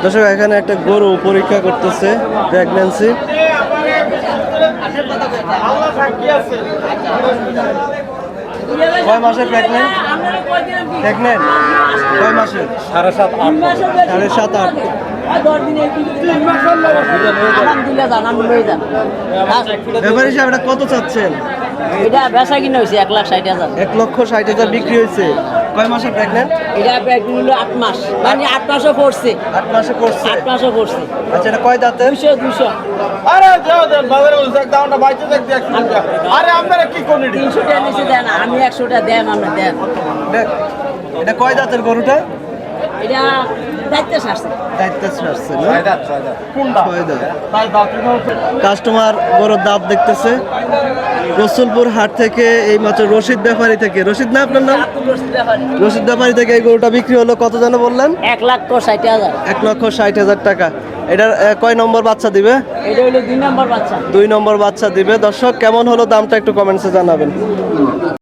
দর্শক এখানে একটা গরু পরীক্ষা করতেছে, প্রেগন্যান্সি। কয় মাসের প্রেগনেন্ট? প্রেগনেন্ট কয় মাসের? 7.5 ব্যাপারী সাহেব, এটা কত চাচ্ছেন? এটা বেচা কিনা হয়েছে 1,60,000। 1,60,000 বিক্রি হয়েছে। কয় মাসের প্রেগনেন্ট? এটা প্রেগনেন্ট হলো 8 মাস, মানে 8 মাসও পড়ছে। 8 মাসে করছে। 8 মাসও পড়ছে। আচ্ছা, এটা কয় দাঁতে? 200। আরে যাও দেন বাজারে বলছে দামটা বাইতে দেখতে 100 টাকা। আরে আপনারা কি কোন 300 টাকা নিচে দেন, আমি 100 টাকা দেন, আমরা দেন। এটা কয় দাঁতের গরুটা? এটা দায়িত্ব আসছে। দায়িত্ব আসছে না? ছয় দাঁত। কোনটা? ছয় দাঁত। তাই দাঁত কাস্টমার গরুর দাঁত দেখতেছে। রসুলপুর হাট থেকে এই মাত্র রশিদ ব্যাপারী থেকে, রশিদ না আপনার নাম? রশিদ ব্যাপারী থেকে এই গরুটা বিক্রি হলো কত যেন বললেন? 1,60,000। 1,60,000 টাকা। এটার কয় নম্বর বাচ্চা দিবে? এটা হলো 2 নম্বর বাচ্চা। 2 নম্বর বাচ্চা দিবে। দর্শক, কেমন হলো দামটা একটু কমেন্টসে জানাবেন।